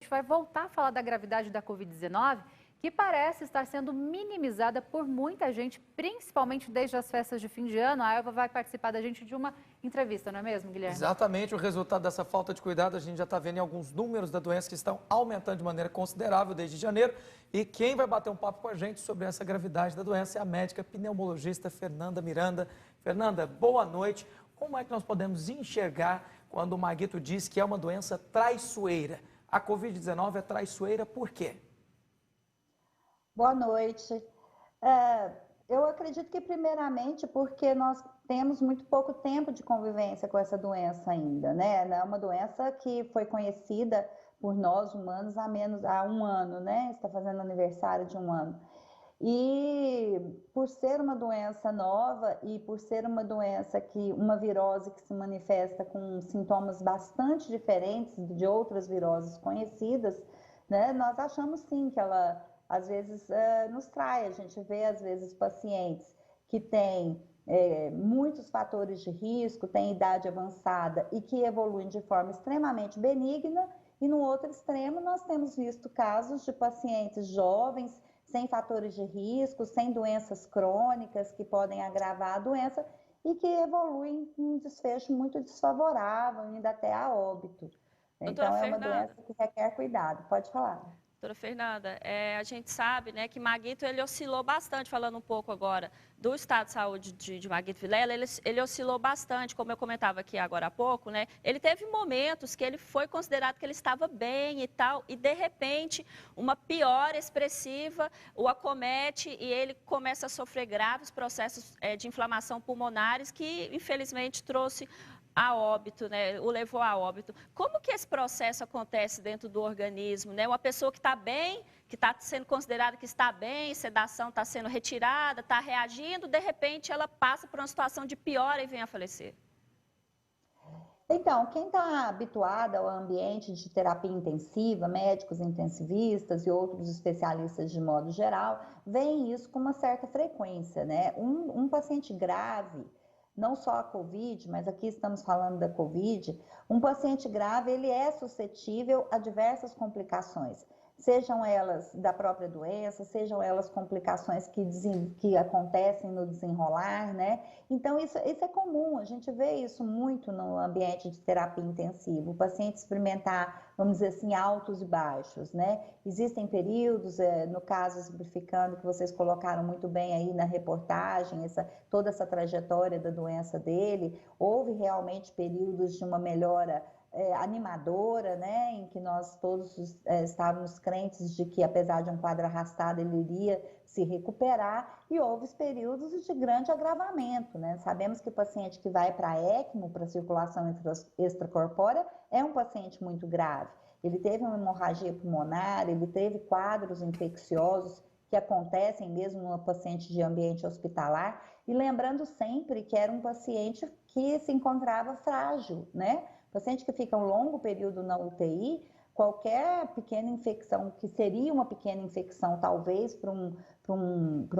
gente vai voltar a falar da gravidade da Covid-19, que parece estar sendo minimizada por muita gente, principalmente desde as festas de fim de ano. A Elva vai participar da gente de uma entrevista, não é mesmo, Guilherme? Exatamente, o resultado dessa falta de cuidado a gente já está vendo em alguns números da doença que estão aumentando de maneira considerável desde janeiro. E quem vai bater um papo com a gente sobre essa gravidade da doença é a médica pneumologista Fernanda Miranda. Fernanda, boa noite. Como é que nós podemos enxergar quando o Maguito diz que é uma doença traiçoeira? A Covid-19 é traiçoeira por quê? Boa noite. Eu acredito que primeiramente porque nós temos muito pouco tempo de convivência com essa doença ainda, né? É uma doença que foi conhecida por nós humanos há um ano, né? Está fazendo aniversário de um ano. E por ser uma doença nova e por ser uma doença uma virose que se manifesta com sintomas bastante diferentes de outras viroses conhecidas, né? Nós achamos sim que ela às vezes nos trai. A gente vê às vezes pacientes que têm muitos fatores de risco, têm idade avançada e que evoluem de forma extremamente benigna, e no outro extremo nós temos visto casos de pacientes jovens, sem fatores de risco, sem doenças crônicas que podem agravar a doença e que evoluem em um desfecho muito desfavorável, indo até a óbito. Então é uma doença que requer cuidado. Pode falar. Doutora Fernanda, a gente sabe, né, que Maguito ele oscilou bastante, falando um pouco agora do estado de saúde de Maguito Vilela, ele oscilou bastante, como eu comentava aqui agora há pouco, né? Ele teve momentos que ele foi considerado que ele estava bem e tal, e de repente uma piora expressiva o acomete e ele começa a sofrer graves processos de inflamação pulmonares que infelizmente trouxe a óbito, né? O levou a óbito. Como que esse processo acontece dentro do organismo, né? Uma pessoa que está bem, que está sendo considerada que está bem, sedação está sendo retirada, está reagindo, de repente ela passa por uma situação de piora e vem a falecer. Então, quem está habituado ao ambiente de terapia intensiva, médicos intensivistas e outros especialistas de modo geral, veem isso com uma certa frequência, né? Um paciente grave, não só a Covid, mas aqui estamos falando da Covid, um paciente grave ele é suscetível a diversas complicações, sejam elas da própria doença, sejam elas complicações que acontecem no desenrolar, né? Então isso é comum, a gente vê isso muito no ambiente de terapia intensiva, o paciente experimentar, vamos dizer assim, altos e baixos, né? Existem períodos, no caso exemplificando que vocês colocaram muito bem aí na reportagem, toda essa trajetória da doença dele, houve realmente períodos de uma melhora animadora, né, em que nós todos estávamos crentes de que, apesar de um quadro arrastado, ele iria se recuperar, e houve períodos de grande agravamento, né? Sabemos que o paciente que vai para a ECMO, para a circulação extracorpórea, é um paciente muito grave. Ele teve uma hemorragia pulmonar, ele teve quadros infecciosos que acontecem mesmo numa paciente de ambiente hospitalar, e lembrando sempre que era um paciente que se encontrava frágil, né? Paciente que fica um longo período na UTI, qualquer pequena infecção, que seria uma pequena infecção, talvez para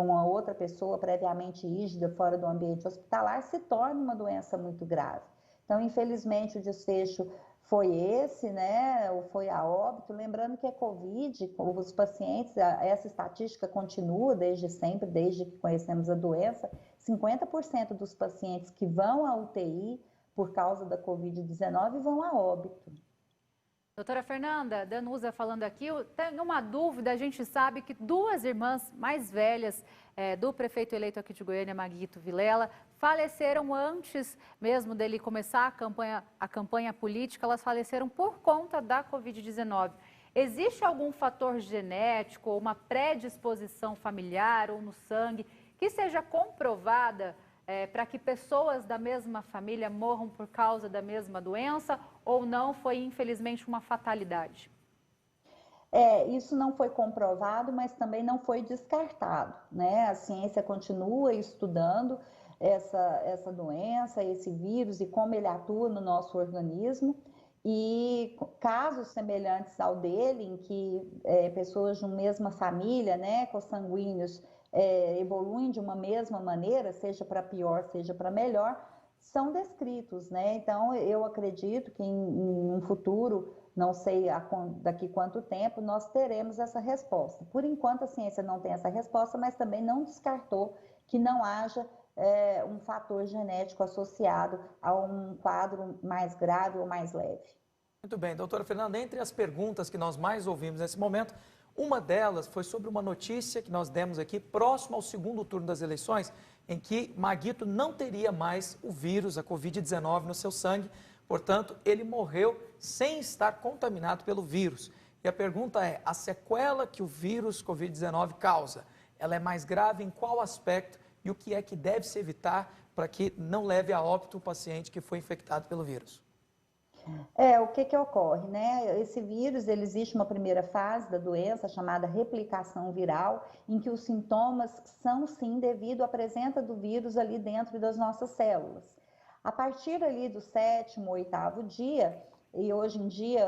uma outra pessoa previamente rígida fora do ambiente hospitalar, se torna uma doença muito grave. Então, infelizmente, o desfecho foi esse, né? Ou foi a óbito. Lembrando que a Covid, os pacientes, essa estatística continua desde sempre, desde que conhecemos a doença, 50% dos pacientes que vão à UTI por causa da Covid-19 vão a óbito. Doutora Fernanda, Danusa falando aqui, tem uma dúvida, a gente sabe que duas irmãs mais velhas do prefeito eleito aqui de Goiânia, Maguito Vilela, faleceram antes mesmo dele começar a campanha política, elas faleceram por conta da Covid-19. Existe algum fator genético ou uma predisposição familiar ou no sangue que seja comprovada para que pessoas da mesma família morram por causa da mesma doença, ou não, foi infelizmente uma fatalidade? Isso não foi comprovado, mas também não foi descartado, né? A ciência continua estudando essa doença, esse vírus e como ele atua no nosso organismo, e casos semelhantes ao dele, em que pessoas de uma mesma família, né, consanguíneos, evoluem de uma mesma maneira, seja para pior, seja para melhor, são descritos, né? Então, eu acredito que em um futuro não sei daqui quanto tempo nós teremos essa resposta. Por enquanto, a ciência não tem essa resposta, mas também não descartou que não haja um fator genético associado a um quadro mais grave ou mais leve. Muito bem, doutora Fernanda, entre as perguntas que nós mais ouvimos nesse momento, uma delas foi sobre uma notícia que nós demos aqui próximo ao segundo turno das eleições, em que Maguito não teria mais o vírus, a Covid-19, no seu sangue. Portanto, ele morreu sem estar contaminado pelo vírus. E a pergunta é, a sequela que o vírus Covid-19 causa, ela é mais grave em qual aspecto e o que é que deve se evitar para que não leve a óbito o paciente que foi infectado pelo vírus? O que ocorre, né? Esse vírus, existe uma primeira fase da doença chamada replicação viral, em que os sintomas são sim devido à presença do vírus ali dentro das nossas células. A partir ali do 7º, 8º dia, e hoje em dia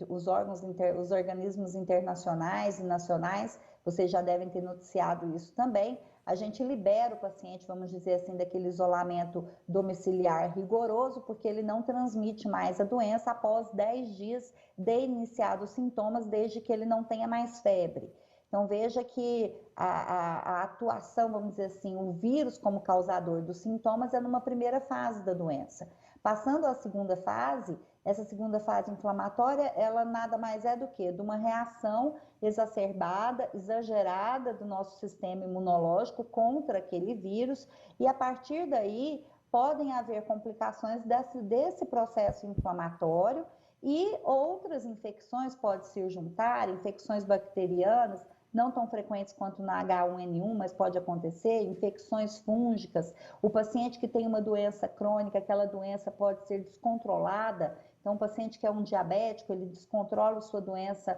os organismos internacionais e nacionais, vocês já devem ter noticiado isso também, a gente libera o paciente, vamos dizer assim, daquele isolamento domiciliar rigoroso, porque ele não transmite mais a doença após 10 dias de iniciados os sintomas, desde que ele não tenha mais febre. Então, veja que a atuação, vamos dizer assim, o vírus como causador dos sintomas é numa primeira fase da doença. Passando à segunda fase, essa segunda fase inflamatória, ela nada mais é do que de uma reação exacerbada, exagerada do nosso sistema imunológico contra aquele vírus, e a partir daí podem haver complicações desse processo inflamatório e outras infecções podem se juntar, infecções bacterianas, não tão frequentes quanto na H1N1, mas pode acontecer, infecções fúngicas. O paciente que tem uma doença crônica, aquela doença pode ser descontrolada. Então, o paciente que é um diabético, ele descontrola a sua doença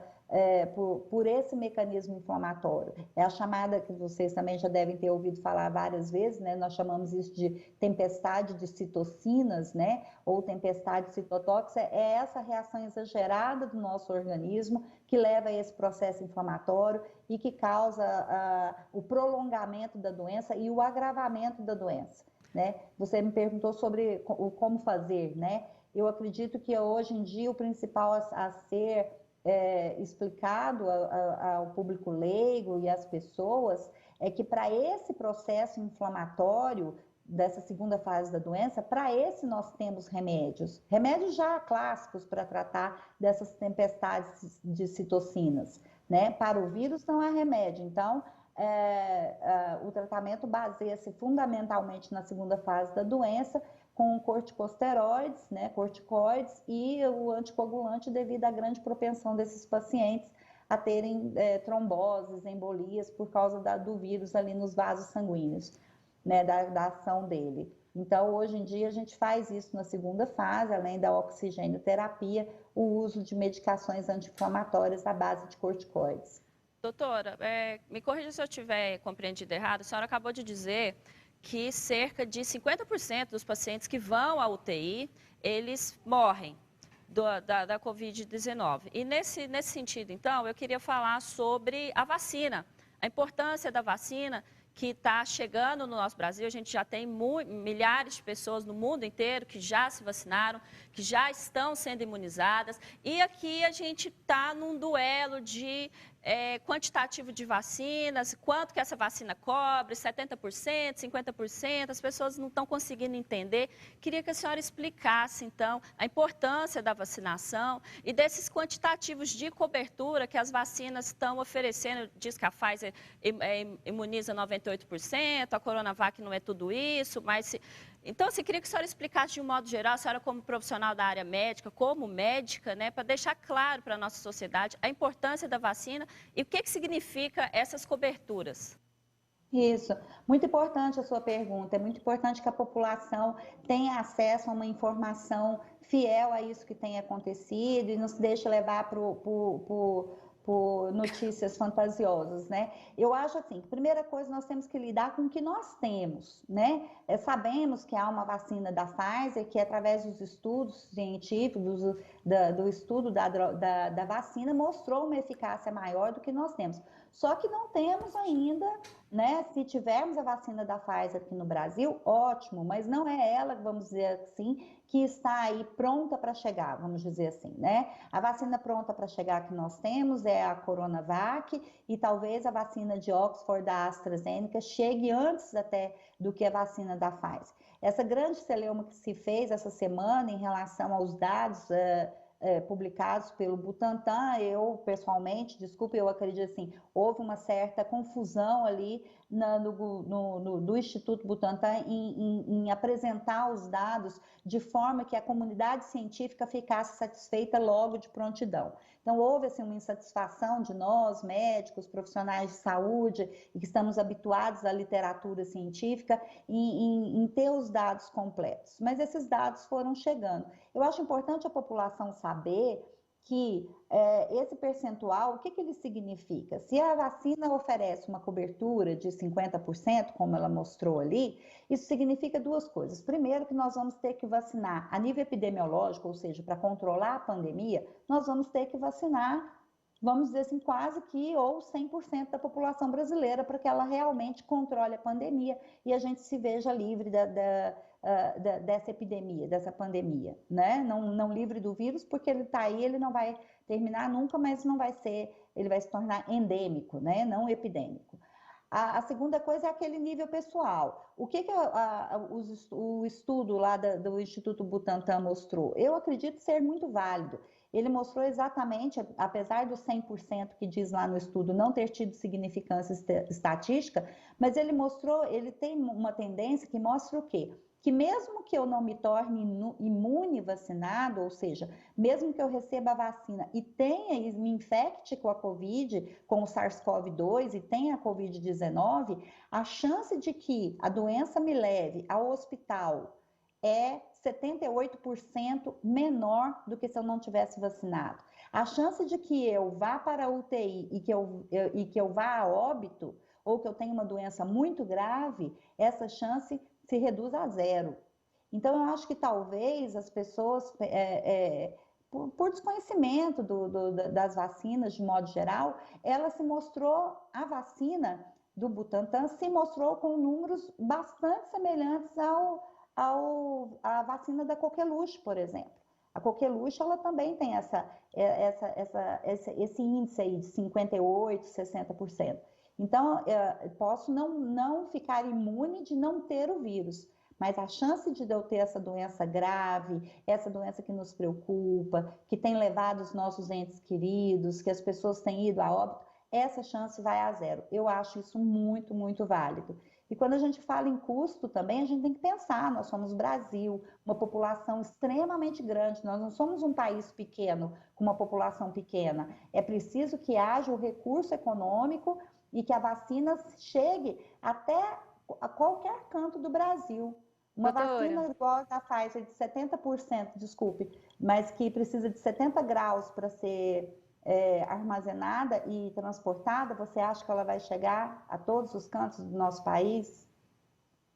por esse mecanismo inflamatório. É a chamada, que vocês também já devem ter ouvido falar várias vezes, né? Nós chamamos isso de tempestade de citocinas, né? Ou tempestade citotóxica. É essa reação exagerada do nosso organismo que leva a esse processo inflamatório e que causa o prolongamento da doença e o agravamento da doença, né? Você me perguntou sobre como fazer, né? Eu acredito que hoje em dia o principal a ser explicado ao público leigo e às pessoas é que para esse processo inflamatório dessa segunda fase da doença, para esse nós temos remédios já clássicos para tratar dessas tempestades de citocinas, né? Para o vírus não há remédio, então o tratamento baseia-se fundamentalmente na segunda fase da doença, com corticosteroides, né, corticoides e o anticoagulante devido à grande propensão desses pacientes a terem tromboses, embolias por causa do vírus ali nos vasos sanguíneos, né, da ação dele. Então, hoje em dia, a gente faz isso na segunda fase, além da oxigenoterapia, o uso de medicações anti-inflamatórias à base de corticoides. Doutora, me corrija se eu tiver compreendido errado, a senhora acabou de dizer que cerca de 50% dos pacientes que vão à UTI, eles morrem da Covid-19. E nesse sentido, então, eu queria falar sobre a vacina, a importância da vacina que está chegando no nosso Brasil. A gente já tem milhares de pessoas no mundo inteiro que já se vacinaram, que já estão sendo imunizadas. E aqui a gente está num duelo de quantitativo de vacinas, quanto que essa vacina cobre, 70%, 50%, as pessoas não estão conseguindo entender. Queria que a senhora explicasse, então, a importância da vacinação e desses quantitativos de cobertura que as vacinas estão oferecendo. Diz que a Pfizer imuniza 98%, a Coronavac não é tudo isso, mas... Então, eu queria que a senhora explicasse de um modo geral, a senhora como profissional da área médica, como médica, né, para deixar claro para a nossa sociedade a importância da vacina e o que significa essas coberturas. Isso, muito importante a sua pergunta, é muito importante que a população tenha acesso a uma informação fiel a isso que tem acontecido e não se deixe levar por notícias fantasiosas, né? Eu acho assim, primeira coisa, nós temos que lidar com o que nós temos, né? Sabemos que há uma vacina da Pfizer que, através dos estudos científicos, do estudo da vacina mostrou uma eficácia maior do que nós temos. Só que não temos ainda, né? Se tivermos a vacina da Pfizer aqui no Brasil, ótimo, mas não é ela, vamos dizer assim, que está aí pronta para chegar, vamos dizer assim, né? A vacina pronta para chegar que nós temos é a Coronavac e talvez a vacina de Oxford da AstraZeneca chegue antes até do que a vacina da Pfizer. Essa grande celeuma que se fez essa semana em relação aos dados publicados pelo Butantan, eu pessoalmente, desculpe, eu acredito assim, houve uma certa confusão ali do Instituto Butantan em apresentar os dados de forma que a comunidade científica ficasse satisfeita logo de prontidão. Então, houve assim, uma insatisfação de nós, médicos, profissionais de saúde, e que estamos habituados à literatura científica, em ter os dados completos. Mas esses dados foram chegando. Eu acho importante a população saber que esse percentual, o que ele significa? Se a vacina oferece uma cobertura de 50%, como ela mostrou ali, isso significa duas coisas. Primeiro, que nós vamos ter que vacinar a nível epidemiológico, ou seja, para controlar a pandemia, nós vamos ter que vacinar, vamos dizer assim, quase que ou 100% da população brasileira, para que ela realmente controle a pandemia e a gente se veja livre dessa epidemia, dessa pandemia, né? Não livre do vírus, porque ele está aí, ele não vai terminar nunca, mas não vai ser, ele vai se tornar endêmico, né? Não epidêmico. A segunda coisa é aquele nível pessoal. O que o estudo lá do Instituto Butantan mostrou? Eu acredito ser muito válido. Ele mostrou exatamente, apesar do 100% que diz lá no estudo não ter tido significância estatística, mas ele tem uma tendência que mostra o quê? Que mesmo que eu não me torne imune vacinado, ou seja, mesmo que eu receba a vacina e me infecte com a Covid, com o SARS-CoV-2 e tenha a Covid-19, a chance de que a doença me leve ao hospital é 78% menor do que se eu não tivesse vacinado. A chance de que eu vá para a UTI e que eu vá a óbito, ou que eu tenha uma doença muito grave, essa chance se reduz a zero. Então, eu acho que talvez as pessoas, por desconhecimento das vacinas de modo geral, a vacina do Butantan se mostrou com números bastante semelhantes à vacina da coqueluche, por exemplo. A coqueluche, ela também tem esse índice aí de 58%, 60%. Então, posso não ficar imune de não ter o vírus, mas a chance de eu ter essa doença grave, essa doença que nos preocupa, que tem levado os nossos entes queridos, que as pessoas têm ido a óbito, essa chance vai a zero. Eu acho isso muito, muito válido. E quando a gente fala em custo também, a gente tem que pensar, nós somos Brasil, uma população extremamente grande, nós não somos um país pequeno, com uma população pequena. É preciso que haja o recurso econômico e que a vacina chegue até a qualquer canto do Brasil. Uma vacina igual a da Pfizer, de 70%, desculpe, mas que precisa de 70 graus para ser armazenada e transportada, você acha que ela vai chegar a todos os cantos do nosso país?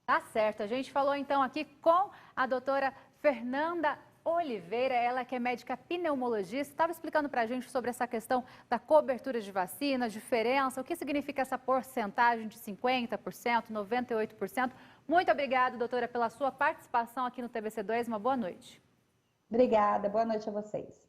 Tá certo. A gente falou então aqui com a doutora Fernanda Oliveira, ela que é médica pneumologista, estava explicando para a gente sobre essa questão da cobertura de vacina, diferença, o que significa essa porcentagem de 50%, 98%. Muito obrigada, doutora, pela sua participação aqui no TVC2. Uma boa noite. Obrigada, boa noite a vocês.